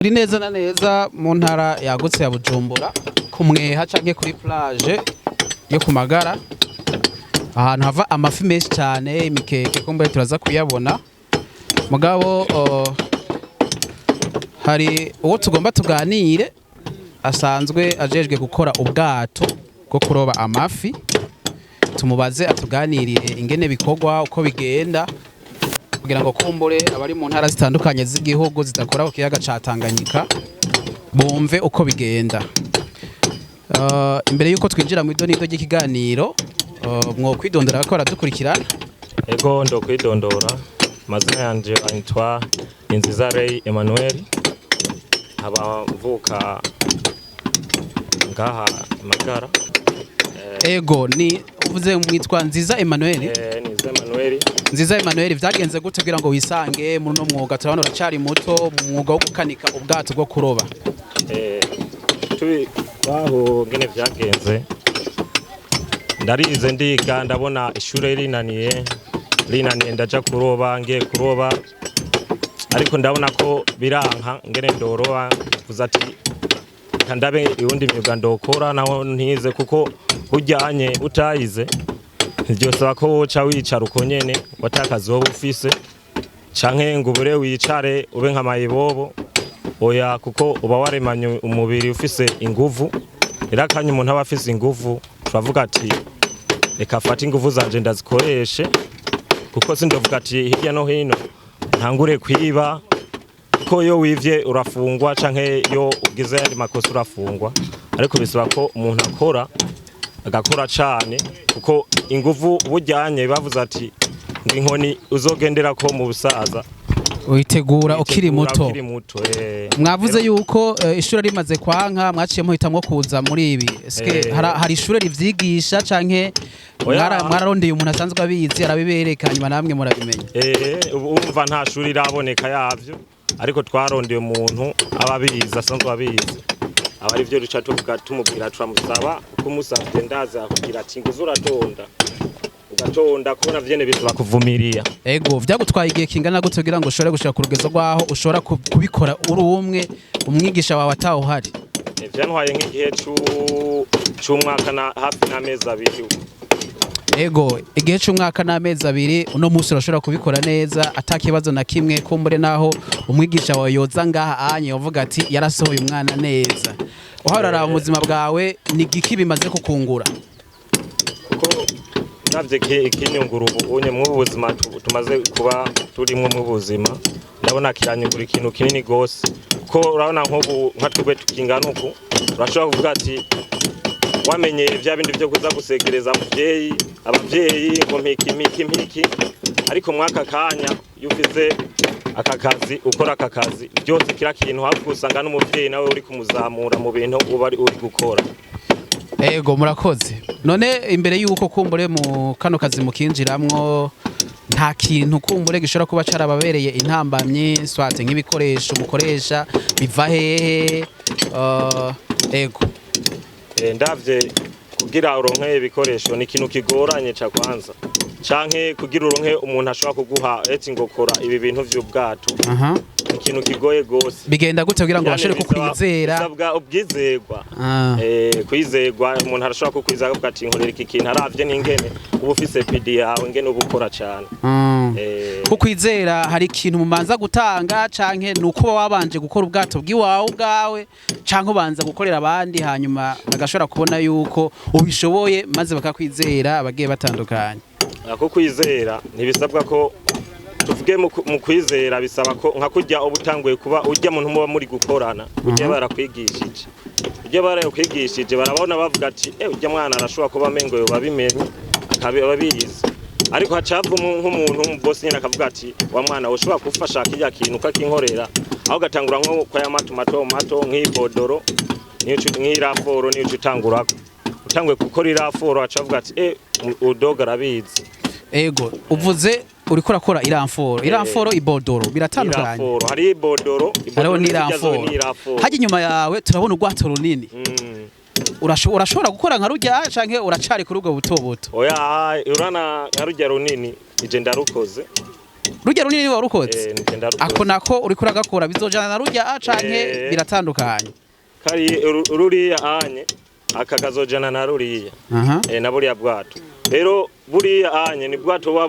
Uri neza na neza mu ntara yagutse ya Bujumbura kumweha canke kuri plage yo ku Magara ahantu hava amafi menshi cyane imikeke kumbe turaza kuyabona mugabo hari uwo tugomba tuganire asanzwe ajejwe gukora ubwato bwo kuroba amafi tumubaze atuganirire ingene bikorwa uko bigenda kugira ngo kumbure abari mu ntara zitandukanye z'igihugu zidakora ku kiyaga ca Tanganyika bumve uko bigenda. Imbere yuko twinjira mu idonido ry'ikiganiro mwo kwidondora ko aradukurikirana. Ego ndo kwidondora mazina yanje Antoine Inzizarey Emmanuel aba mvuka ngaha Magara. Ego ni uvuze mwitwa Nziza Emmanuel. Nziza Emmanuel. Nziza Emmanuel vyagenze gute kugira ngo wisange muri no mwuga turabona uracari muto mu mwuga wo gukanika ubwato bwo kuroba? Tubi baho ngene vyagenze ndarize ndiga ndabona ishure rinaniye ndaja kuroba ngiye kuroba ariko ndabona ko biranka ngene ndoroba kuza ati kandabe iwundi myuga ndokora naho ntize kuko ujyanye utayize byosaba ko woca wicara uko nyene watakazi wowe ufise canke ngo ubure wicare ube nka mayibobo oya kuko uba waremanye umubiri ufise inguvu irakanye umuntu aba afise inguvu turavuga ati reka afate inguvu zanje ndazikoreshe kuko sindovuga ati hirya no hino ntangure kwiba ko yo wivye urafungwa canke yo ugize andi makosa urafungwa ariko bisaba ko umuntu akora agakora cane kuko inguvu bujyanye bavuze ati ngo inkoni uzogendera ko mu busaza uyitegura ukiri muto. Mwavuze yuko ishure rimaze kwanka mwaciye muhitamwo kuza muri ibi eske hari ishure rivyigisha canke mwararondeye umuntu asanzwe abizi arabibereka nyuma namwe murabimenya? Umva nta shuri iraboneka yavyo ariko twarondeye umuntu ababizi asanzwe abizi abari byo ruca tuvuga tumubwira turamusaba kumusavye ndaza kugira ati nguzo uratonda ugatonda kubona vyene bisaba kuvumiriya. Ego vyagutwaye igihe kingana gute kugira ngo ushobore gushika ku rugezo rwaho ushobora kubikora uri umwe umwigisha wawe ataho hari? Vyantwaye nk'igihe c'umwaka na hafi n'amezi abiri. Ego igihe c'umwaka n'amezi abiri uno musi urashobora kubikora neza atakibazo na kimwe kumbure naho umwigisha wawe yoza ngaha anye uvuga ati yarasohoye umwana neza. Uharara mu buzima bwawe ni giki bimaze kukungura? Kuko navye ikinyunguru unye mu buzima tumaze kuba turimwe mu buzima ndabona kiranyungura ikintu kinini gose ko urabona nko nka twebwe tukingana uku urashobora kuvuga ati wamenye vya bindi byo kuza gusegereza abavyeyi ngo mpiki ariko mwaka kanya yufize akakazi ukora akakazi byose kira kintu hafi usanga n'umuvyeyi nawe uri kumuzamura mu bintu uba uri gukora. Ego murakoze. None imbere yuko kumbure mu kano kazi mukinjiramwo nta kintu kumbure gishobora kuba carababereye intambamye swate nk'ibikoresho mukoresha biva hehe? Ego ndavye kugira uronke ibikoresho ni ikintu kigoranye ca kwanza canke kugira uronke umuntu ashobora kuguha eti ngo kora ibi bintu vy'ubwato ikintu kigoye gose. Bigenda gute kugira ngo bashore kukwizera? Bisabwa ubwizerwa. Kwizerwa umuntu arashobora kukwizera kuvuga ati nkorera iki kintu aravye n'ingene uba ufise PD yawe ingene ubukora cane. Kukwizera hari ikintu mumanza gutanga canke nuko wabanje gukora ubwato bw'iwawe ubwawe canke ubanza gukorera abandi hanyuma bagashobora kubona yuko ubishoboye maze bakakwizera abagiye batandukanye? Ako kwizera ntibisabwa ko tuvuge mu kwizera bisaba ko nka kujya ubutanguye kuba ujya muntu muba muri gukorana ujye barakwigishije ujye barakwigishije barabona bavuga ati ujya mwana arashobora kuba amengo yo babimenye akabizi ariko hacava nk'umuntu boss nyine akavuga ati wa mwana ushobora kufasha kijya kintu kakinkorera aho gatangura nko kwa ya mato nk'ibodoro nk'iraforo niyo utangurako utangwe gukora iraforo acavuga ati udoga arabizi. Ego uvuze uriko urakora iramforo ibodoro biratandukanye. Iraforo hari ibodoro n'iraforo haje inyuma yawe turabona urwato runini. Urashobora gukora nka rujya canke uracari kuri ubwo buto buto? Oya urana nka rujya runini ije ndarukoze rujya runini warukoze nigenda ako nako uriko uragakora bizojana na rujya canke biratandukanye kari ruriya anye akagazojana na ruriya na buriya bwato rero buriya anye ni bwato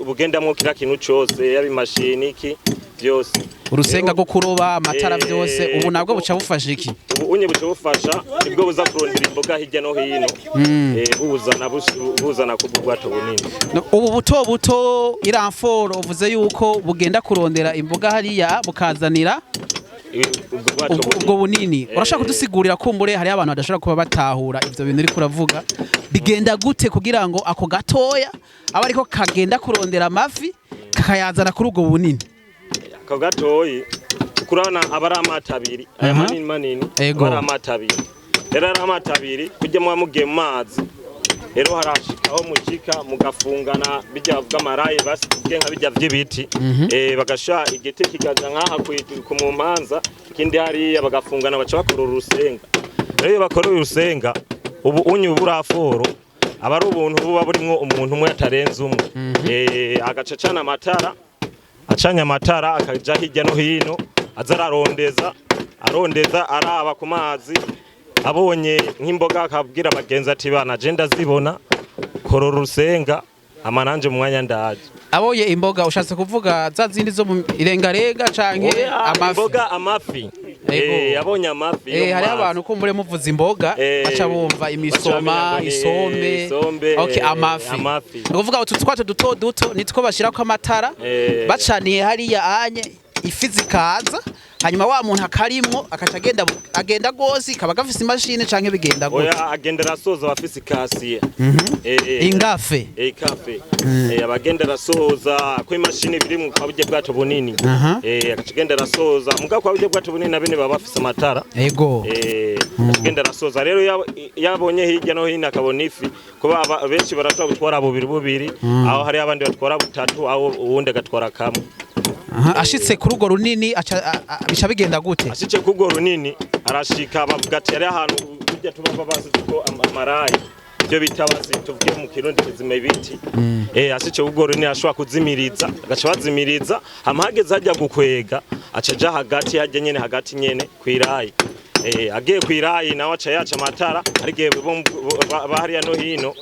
bugendamwo kira kintu cose yabimashini iki byose urusenga rwo kuroba amatara byose ubu nabwo buca bufasha iki ubu unye buca bufasha nibwo buza kurondera imboga hirya no hino buzana ku bwato bunini ubu buto iramforo uvuze yuko bugenda kurondera imboga hariya bukazanira ubwo bunini urashaka kudusigurira kumbure hari abantu badashobora kuba batahura ivyo bintu uri kuravuga bigenda gute kugira ngo ako gatoya aba ariko kagenda kurondera amafi kakayazana kuri ubwo bunini ako gatoyi kurana abari amata abiri aya manini abari amata abiri rero ari amata abiri kujya mugiye mu mazi rero harashikaho mukika mugafungana bijya bw'amaraye basige nka bijya vy'ibiti bagasha igiti kigaza nkaha ku mu manza kindi hari bagafungana baca bakora urusenga rero bakora urusenga ubu unyi buraforo aba ari ubuntu buba burimwo umuntu umwe atarenze umwe agacacana amatara acanya amatara akaja hirya no hino azararondeza araba ku mazi abonye nk'imboga akabwira abagenzi ati bana je ndazibona korora urusenga amananje mu mwanya ndaje aboye imboga ushatse kuvuga za zindi zo mu irengarenga canke amafi imboga amafi abonye amafi hari abantu ko mure muvuza imboga baca bumva imisoma isombe okay amafi ukuvuga utu twato duto nitwo bashira ko amatara bacaniye hariya anye ifi zikaza hanyuma wa muntu akarimwo akaca agenda gose kaba gafise imashini canke bigenda gose oya agendera soza bafise ikasiye ingafe kafe abagendera soza ko imashini biri mu kabuje bwato bunini akagendera soza muga kabuje bwato bunini nabene baba bafise amatara yego akagendera soza rero yabonye hirya no hino akabona ifi kuba benshi baratwa gutwara bubiri aho hari abandi batwara butatu aho uwundi agatwara kamwe ashitse kuri urwo runini bica bigenda gute ashitse kuri urwo runini arashika bavuga ati ari ahantu kujya tubava basi ko amarayi byo bitabasi tuvuye mu kirundi kizime biti ashitse kuri urwo runini ashobora kuzimiriza agaca bazimiriza hamahageze hajya gukwega acaja hagati hajya nyene hagati nyene kwirayi agiye kwirayi nawe aca yaca amatara arigiye bahariya no hino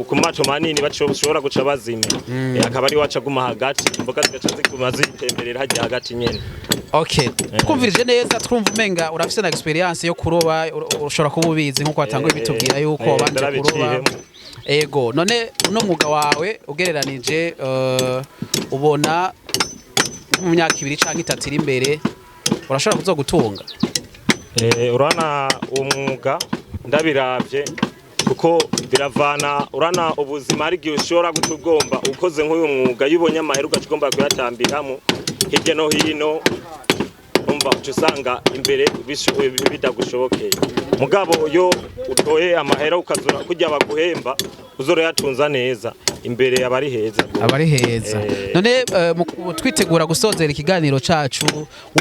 ku mato manini bashobora guca bazimya akaba ari waca guma hagati imboga zigaca ziguma zitemberera hajya hagati nyene okay twumvirije neza twumva umenga urafise na experience yo kuroba ushobora kuba ubizi nkuko watanguye bitubwira yuko abanje kuroba ego none uno mwuga wawe ugereranije ubona mu myaka 2 canke 3 iri imbere urashobora kuzogutunga urana umwuga ndabiravye kuko biravana urana ubuzima ari gihe ushobora gutugomba ukoze nk'uyu mwuga yubonye amahera ugacigomba kuyatambiramo hirya no hino umva ucusanga imbere bidagushobokeye mugabo yo utoye amahera ukazura kujya baguhemba uzoro yatunza neza imbere abari heza none twitegura gusozera ikiganiro cacu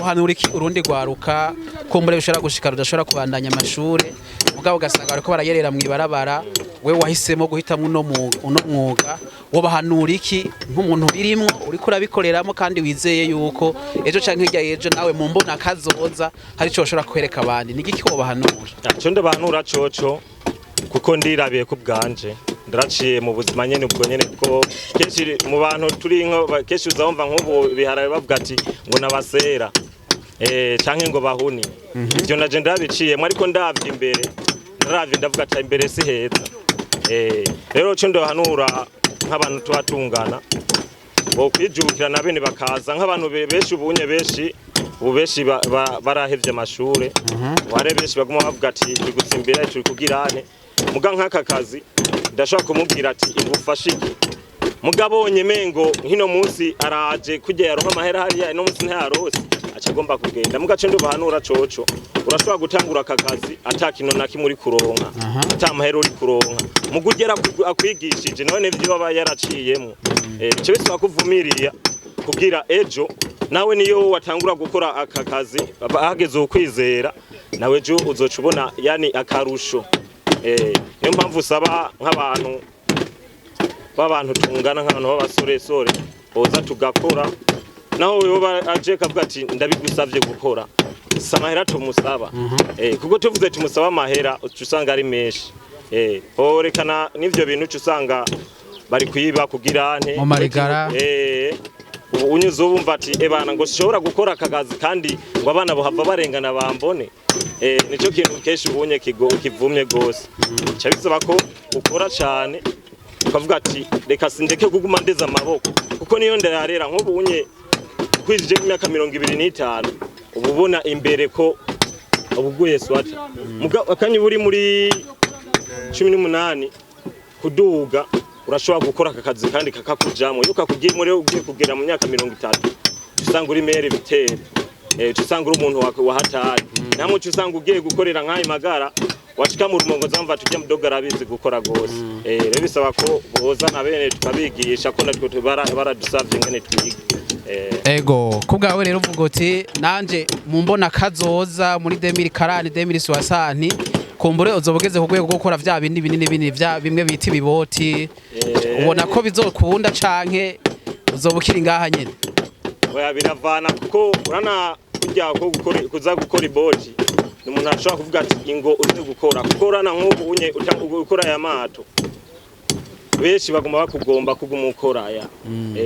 uhanura iki urundi gwaruka ko muri bishora gushika rudashora kubandanya amashure mugabo ugasanga ariko barayerera mu ibarabara we wahisemo guhitamwe uno mwuga wobahanura iki nk'umuntu birimwo uri kurabikoreramo kandi wizeye yuko ejo canke hirya yejo nawe mu mbona kazoza hari cyo ushobora kwereka abandi nigiki wobahanura cyo ndabahanura coco kuko ndirabiye ku bwanje ndaraciye mu buzima nyene ubwo nyene ko kenshi mu bantu turi nko kenshi uzamva nk'ubu biharaye bavuga ati ngo nabasera canke ngo bahuni ibyo naje ndabiciye ariko ndavye imbere ndaravye ndavuga ati imbere si heza rero cyo ndahanura nk'abantu tubatungana bo kwijukira na bene bakaza nk'abantu benshi ubunye benshi ubeshi barahevye amashure ware benshi baguma bavuga ati tigutsimbira turi kugirane muga nk'aka kazi ndashaka kumubwira ati igufashike mugabonye mengo hino munsi araje kujya yaronka amahera hariya no munsi ntayarose acagomba kugenda mugace ndo bahanura coco urashobora gutangura akakazi atakino naki muri kuronka atamahera uri kuronka mugugera akwigishije none byo baba yaraciyemo cyo bisaba kuvumiriya kugira ejo nawe niyo watangura gukora akakazi ahageze ukwizera nawe ejo uzocubona yani akarusho niyo mpamvu usaba nk'abantu tungana nk'abantu b'abasore boza tugakora naho yoba aje kavuga ati ndabigusavye gukora samahera tumusaba kuko tuvuze tumusaba amahera usanga ari menshi horekana n'ivyo bintu usanga bari kuyiba kugira ante mu marigara unyuze ubumva ati ebana ngo shobora gukora akagazi kandi ngo abana bohava barengana bambone nico kintu keshi ubunye kivumye gose cyabisaba ko ukora cyane ukavuga ati reka sindeke kuguma ndeza amaboko kuko niyo ndararera nk'ubunye kwijije imyaka 25 ububona imbere ko ubuguye swata akanyi buri muri 18 kuduga urashobora gukora akakazi kandi kakakujamwe yuko kugiye muri ugiye kugera mu myaka 30 usanga uri mere bitera usanga uri umuntu wahatari namwe usanga ugiye gukorera nkayi magara washika mu rumongo zamva tujya mudogara bizi gukora gose rero bisaba ko boza na bene tukabigisha ko natwe baradusavye ngene twiga ego kubgawe rero uvuga uti nanje mu mbona kazoza muri 2040 2060 kumbure uzobugeze ku rwego rwo gukora vya bindi binini vya bimwe bita ibiboti ubona ko bizokunda canke uzobukira ngaha nyene oya biravana kuko urana kujya ko kuza gukora iboti umuntu ashobora kuvuga ati ingo uze gukora na nk'ubu unye ukora ya mato beshi baguma bakugomba kuguma ukora ya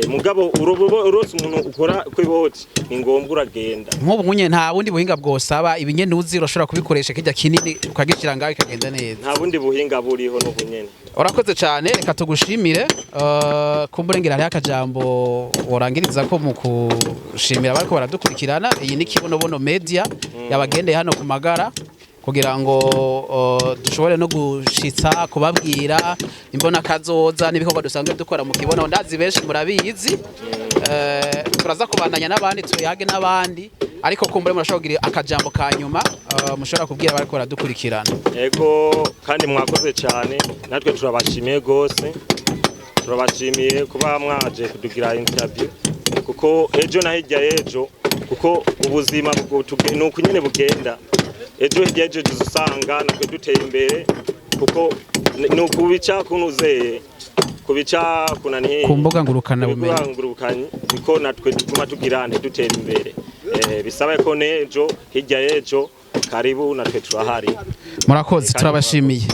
mugabo urose umuntu ukora kwiboti ingombwa uragenda nk'ubu unye nta bundi buhinga bwosaba ibinyene uzi urashobora kubikoresha kijya kinini ukagishira ngaho ikagenda neza nta bundi buhinga buriho no bunyene urakoze cyane reka tugushimire kumburengera hari akajambo worangiriza ko mu kushimira bariko baradukurikirana iyi ni Kibonobono Media yabagendeye hano ku Magara kugira ngo dushobore no gushitsa kubabwira imbona kazoza n'ibikorwa dusanzwe dukora mu Kibono ndazi benshi murabizi turaza kubandanya n'abandi tuyage n'abandi ariko kumbure murashobora kugira akajambo kanyuma mushobora kubwira bariko baradukurikirana ego kandi mwakoze cyane natwe turabashimiye gose turabashimiye kuba mwaje kudugira interview kuko ejo na hirya ejo kuko ubuzima nuko nyene bugenda ejo hirya ejo dusanga natwe duteye imbere kuko nukubica kunuze kubica kunani kumbuga ngurukana bumenyi niko natwe tuma tugirane dutera imbere bisaba ko nejo hirya ejo karibu natwe turahari murakoze turabashimiye